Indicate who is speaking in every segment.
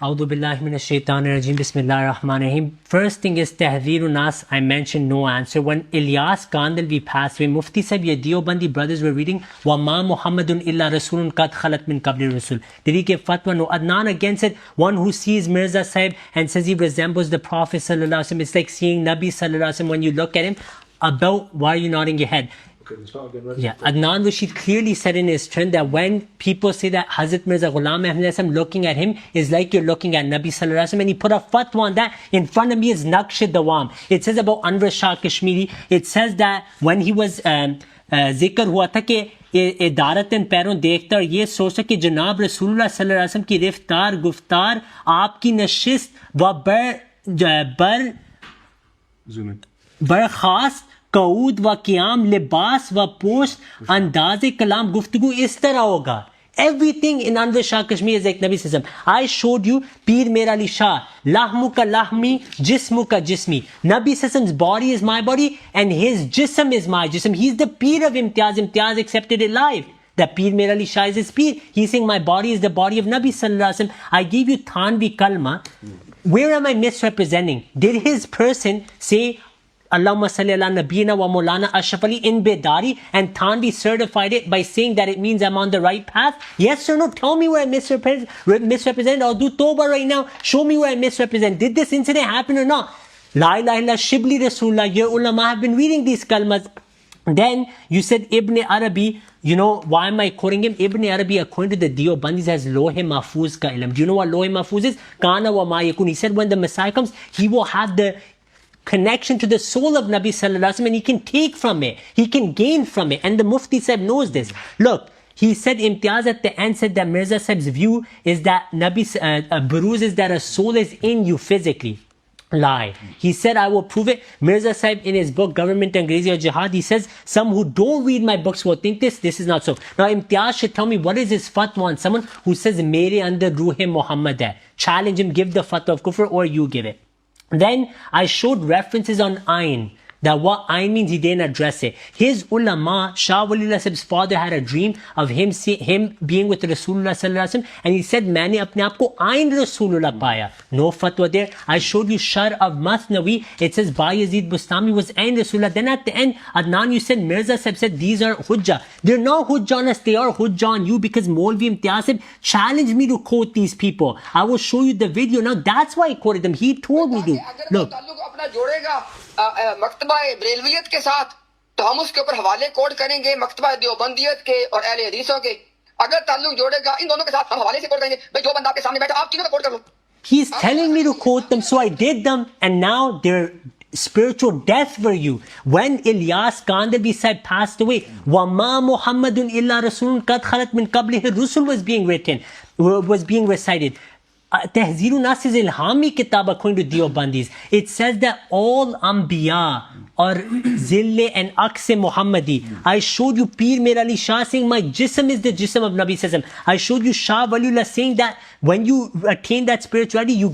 Speaker 1: A'udhu billahi minash shaitanir rajim. Bismillahir rahmanir rahim. First thing is tahzeer nas. I mentioned no answer. When Ilyas Kandalvi passed away, Mufti said ye Deobandi brothers were reading wa ma Muhammadun illa rasulun qad khalat min qabli rasul. Did he give fatwa? No. Adnan again said one who sees Mirza Sahib and says he resembles the Prophet sallallahu alaihi wasallam. It's like seeing Nabi sallallahu alaihi wasallam when you look at him. About why are you nodding your head? Yeah, Adnan Rashid clearly said in his trend that when people say that Hazrat Mirza Ghulam Ahmad looking at him is like you're looking at Nabi sallallahu alaihi wasallam, and he put a fatwa on that. In front of me is Naqsh Dawam. It says about Anwar Shah Kashmiri, it says that when he was zikr hua tha ke इदारतन पैरों देखता और ये सोचता कि जनाब रसूलुल्लाह सल्लल्लाहु अलैहि वसल्लम की रफ्तार गुफ्तार आपकी नशिस्त व बरखास्त कऊद व क़याम लिबास व पोस्ट अंदाज़े कलाम गुफ्तगू इस तरह होगा. Everything in Anwar Shah Kashmir is like Nabi Sallam. I showed you Peer Mera Ali Shah, Lahmu ka lahmi, Jismu ka jismi. Nabi Sallam's body is my body and his jism is my jism. He's the Peer of Imtiaz. Imtiaz accepted it live. That Peer Mera Ali Shah is his Peer. He's saying my body is the body of Nabi Sallallahu Alaihi Wasallam. I gave you Thanvi Kalma. Where am I misrepresenting? Did his person say Allahumma salli ala nabiyina wa maulana Ashraf Ali in Bedari and Thanvi certified it by saying that it means I'm on the right path? Yes or no? Tell me where I misrepresent. I'll do tawbah right now. Show me where I misrepresent. Did this incident happen or not? La ilaha illa Shibli Rasulullah. Your ulama have been reading these kalmas. Then you said Ibn Arabi, you know, why am I quoting him? Ibn Arabi, according to the Deobandis, has Lohe Mahfuz ka ilm. Do you know what Lohe Mahfuz is? Kana wa ma yakun. He said when the Messiah comes, he will have the connection to the soul of Nabi sallallahu alaihi wasallam and he can take from it, he can gain from it, and the Mufti Sahib knows this. Look, he said Imtiaz at the end said that Mirza Sahib's view is that Nabi's buruz is that a soul is in you physically. Lie. He said I will prove it. Mirza Sahib in his book Government Angrezi or Jihad, he says some who don't read my books will think this is not so. Now Imtiaz should tell me what is his fatwa on someone who says Mere under Ruh Muhammad hai. Challenge him, give the fatwa of kufr or you give it. Then I showed references on Ayn, that what Ayn means, he didn't address it. His ulama, Shah Waliullah Sahib's father had a dream of him being with Rasulullah sallallahu alaihi wasallam, and he said, "Maine apne aap ko Ayn Rasulullah paya." No fatwa there. I showed you Shar of Masnawi. It says Bayezid Bustami was Ayn Rasulullah. Then at the end, Adnan, you said Mirza Sahib said these are hujjah. They're not hujjah on us. They are hujjah on you because Maulvi Imtiaz Sahib challenged me to quote these people. I will show you the video. Now that's why I quoted them. He told me to. Look.
Speaker 2: मक्तबा बरेलवियत के साथ तो हम उसके ऊपर हवाले code करेंगे मक्तबा देवबंदियत के और अहले हदीसों के. अगर ताल्लुक जोड़ेगा इन दोनों के साथ हम हवाले से कोड करेंगे. भाई जो बंदा आपके सामने बैठा आप तीनों का कोड कर लो.
Speaker 1: He's telling me to quote them, so I did them, and now they're spiritual death for you. When Ilyas Kandalvi Sahib passed away, وَمَا مُحَمَّدٌ إِلَّا رَسُولٌ قَدْ خَلَتْ مِنْ قَبْلِهِ الرُّسُلُ was being recited. Tahzeer Nas is ilhami kitab according to Deobandis. It says that all Anbiya or Zille and Aqse Muhammadi. I showed you Peer Mir Ali Shah saying my jism is the jism of Nabi Sallallahu Alaihi Wasallam. I showed you Shah Waliullah saying that when you attain that spirituality, you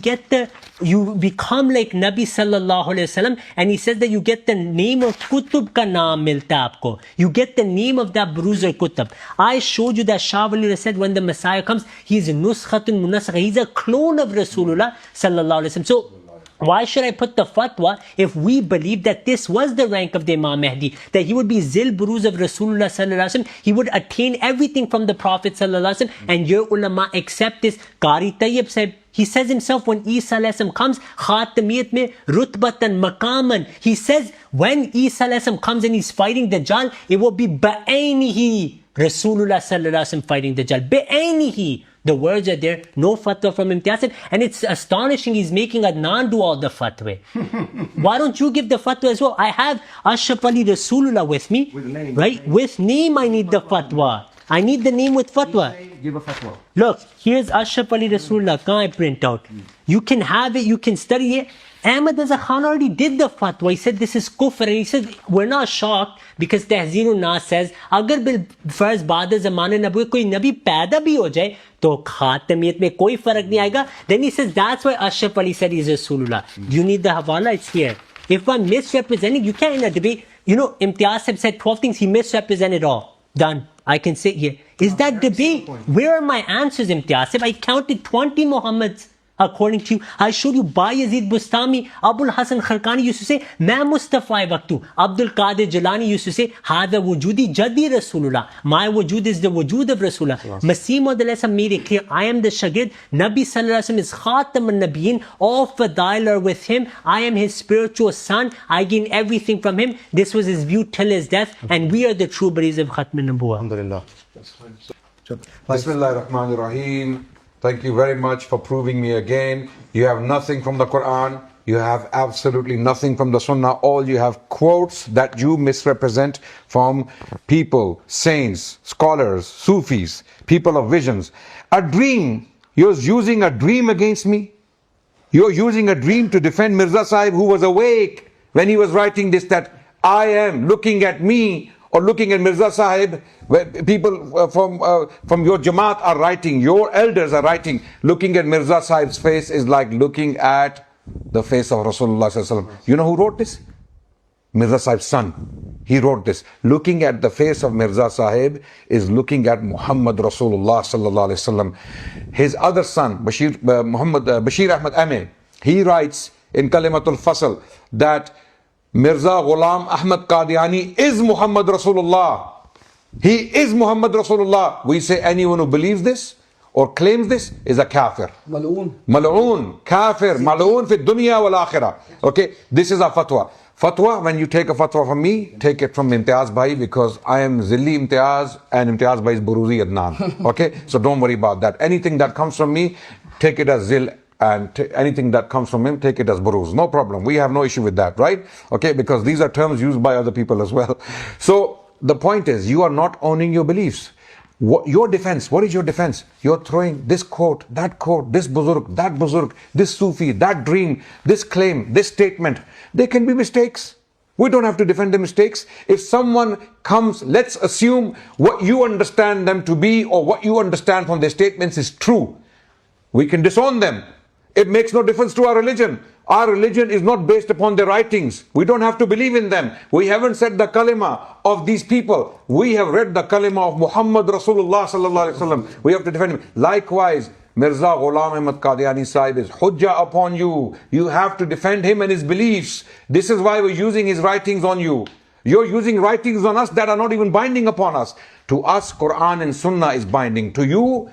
Speaker 1: become like Nabi Sallallahu Alaihi Wasallam, and he says that you get the name of Kutub ka naam milta aapko. You get the name of that Buruz or Kutub. I showed you that Shah Waliullah said when the Messiah comes, he's Nuskhatun Munasakha. He's a clone of Rasulullah Sallallahu Alaihi Wasallam. So why should I put the fatwa if we believe that this was the rank of the Imam Mahdi, that he would be Zil Buruz of Rasulullah Sallallahu Alaihi Wasallam, he would attain everything from the Prophet Sallallahu Alaihi Wasallam, and your ulama accept this. Qari Tayyib said, he says himself when Isa Alayhi Salam comes, Khatamiyat mein rutbatan maqaman, he says when Isa Alayhi Salam comes and he's fighting Dajjal, it will be ba'ainihi Rasulullah Sallallahu Alaihi Wasallam fighting Dajjal. Ba'ainihi. The words are there, no fatwa from Imtiaz Sahib, and it's astonishing he's making Adnan do all the fatwa. Why don't you give the fatwa as well? I have Ashraf Ali Rasulullah with me, with name, right? With name I need the fatwa. I need the name with fatwa.
Speaker 3: Give a fatwa.
Speaker 1: Look, here's Ashraf Ali Rasulullah. Can I print out? You can have it, you can study it. Ahmad Raza Khan already did the fatwa. He said this is kufr, and he said we're not shocked because Tahzeer Nas says agar bil farz baad zamane nabi koi nabi paida bhi ho jaye to khatamiyat mein koi farak nahi aayega. Then he says that's why Ashraf Ali said he's Rasulullah. Do you need the hawala? It's here. If I'm misrepresenting, you can't in a debate. You know, Imtiaz Sahib said 12 things, he misrepresented all. Done. I can sit here. Is that debate? Where are my answers, Imtiaz Sahib? I counted 20 Muhammads. according to you. I showed you Bayezid Bustami, Abul Hasan Kharkani used to say, मैं मुस्तफ़ा वक्त हूँ. Abdul Qadir Jilani used to say, هذا وجودي جدي رسول الله. My wujud is the wujud of Rasulullah. Masih Maud alayhi salam made it clear, I am the shagird. Nabi sallallahu alaihi wasallam is Khatam al-Nabiyyin. All fadail are with him. I am his spiritual son. I gain everything from him. This was his view till his death, and we are the true believers of Khatm al-Nubuwwah.
Speaker 3: Alhamdulillah. Bismillahir Rahmanir Rahim. Thank you very much for proving me again. You have nothing from the Quran. You have absolutely nothing from the Sunnah. All you have quotes that you misrepresent from people, saints, scholars, Sufis, people of visions. A dream. You're using a dream against me. You're using a dream to defend Mirza Sahib, who was awake when he was writing this, that I am looking at me or looking at Mirza Sahib, where people from your Jamaat are writing, your elders are writing, looking at Mirza Sahib's face is like looking at the face of Rasulullah sallallahu alaihi wasallam. You know who wrote this? Mirza Sahib's son. He wrote this. Looking at the face of Mirza Sahib is looking at Muhammad Rasulullah sallallahu alaihi wasallam. His other son, Bashir Ahmad Ame, he writes in Kalimatul Fasl that Mirza Ghulam Ahmad Qadiani is Muhammad Rasulullah. He is Muhammad Rasulullah. We say anyone who believes this or claims this is a kafir. Mal'oon, kafir, mal'oon fi dunya wal akhirah. Okay, this is a fatwa. Fatwa, when you take a fatwa from me, take it from Imtiaz Bhai, because I am Zilli Imtiaz and Imtiaz Bhai is Buruzi Adnan. Okay, so don't worry about that. Anything that comes from me, take it as Zil, and anything that comes from him, take it as Buruz. No problem. We have no issue with that, right? Okay, because these are terms used by other people as well. So the point is, you are not owning your beliefs. Your defense, what is your defense? You're throwing this quote, this buzurg, that buzurg, this Sufi, that dream, this claim, this statement. They can be mistakes. We don't have to defend the mistakes. If someone comes, let's assume what you understand them to be or what you understand from their statements is true. We can disown them. It makes no difference to our religion. Our religion is not based upon their writings. We don't have to believe in them. We haven't said the kalima of these people. We have read the kalima of Muhammad Rasulullah sallallahu alaihi wasallam. We have to defend him. Likewise, Mirza Ghulam Ahmad Qadiani Sahib is hujjah upon you. You have to defend him and his beliefs. This is why we're using his writings on you. You're using writings on us that are not even binding upon us. To us, Quran and Sunnah is binding. To you,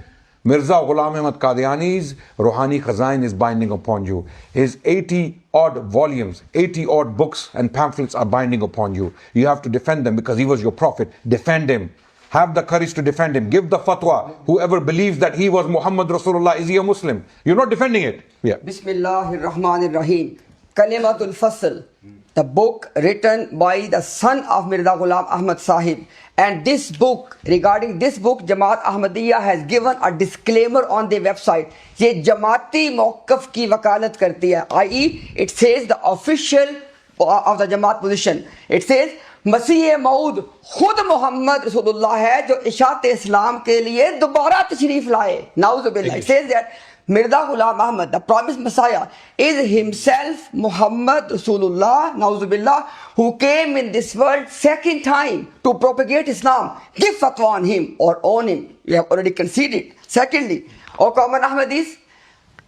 Speaker 3: Mirza Ghulam Ahmad Qadiani's Ruhani Khazain is binding upon you. His 80 odd volumes, 80 odd books and pamphlets are binding upon you. You have to defend them because he was your prophet. Defend him. Have the courage to defend him. Give the fatwa. Whoever believes that he was Muhammad Rasulullah, is he a Muslim? You're not defending it. Yeah.
Speaker 2: Bismillahir Rahmanir Rahim. Kalimatul Fasl, the book written by the son of Mirza Ghulam Ahmad Sahib. And this book, regarding this book, Jamaat Ahmadiyya has given a disclaimer on the website. ये जमाती मौक़िफ़ की वकालत करती है, i.e. it says the official of the Jamaat position. It says मसीह मऊद खुद मोहम्मद रसूलुल्लाह है जो इशात इस्लाम के लिए दोबारा तशरीफ लाए. नाउज़ुबिल्लाह. It says that Mirza Ghulam Ahmad, the promised Messiah, is himself Muhammad Rasulullah, Nauzubillah, who came in this world second time to propagate Islam. Give fatwa on him or own him. You have already conceded. Secondly, O common Ahmadis,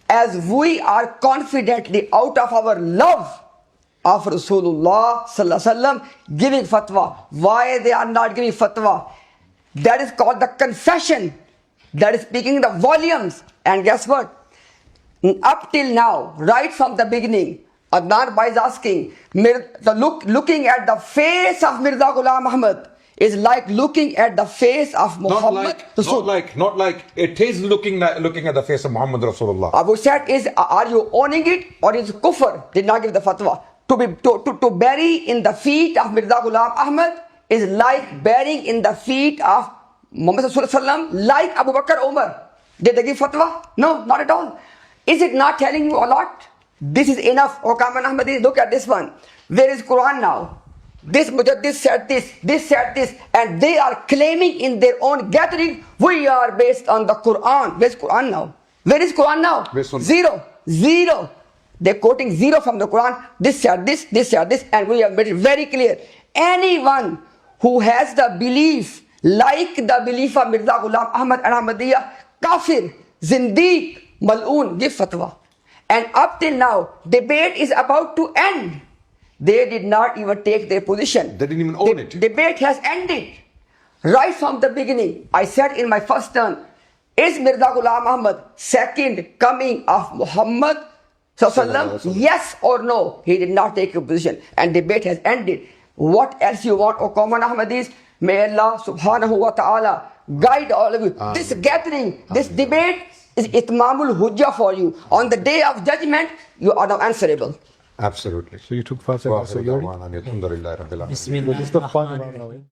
Speaker 2: as we are confidently out of our love of Rasulullah Sallallahu Alaihi Wasallam giving fatwa, why they are not giving fatwa? That is called the confession. That is speaking the volumes. And guess what? Up till now, right from the beginning, Adnan Bhai is asking, looking at the face of Mirza Ghulam Ahmad is like looking at the face of Muhammad Rasulullah.
Speaker 3: Not like it is looking at the face of Muhammad Rasulullah.
Speaker 2: Abu said is, are you owning it or is kufr? Did not give the fatwa. To bury in the feet of Mirza Ghulam Ahmad is like burying in the feet of Muhammad Rasulullah, like Abu Bakr Umar. Did they give fatwa? No, not at all. Is it not telling you a lot? This is enough. O common Ahmadis, look at this one. Where is Quran now? This said this, and they are claiming in their own gathering, we are based on the Quran. Where is Quran now? Where is Quran now? Zero. They're quoting zero from the Quran. This said this, and we have made it very clear. Anyone who has the belief, like the belief of Mirza Ghulam Ahmad and Ahmadiyya, kafir, zindiq, mal'oon, give fatwa. And up till now, debate is about to end. They did not even take their position.
Speaker 3: They didn't even own it.
Speaker 2: Debate has ended. Right from the beginning, I said in my first turn, is Mirza Ghulam Ahmad second coming of Muhammad Sallallahu Alaihi Wasallam? Yes or no? He did not take a position. And debate has ended. What else you want, O common Ahmadis? May Allah subhanahu wa ta'ala guide all of you. This gathering, this debate is itmamul hujjah for you. On the day of judgment, you are now answerable.
Speaker 3: Absolutely.
Speaker 4: So you took fast and
Speaker 3: Alhamdulillah Rabbil Alamin.
Speaker 1: Bismillah.
Speaker 4: Just the fun.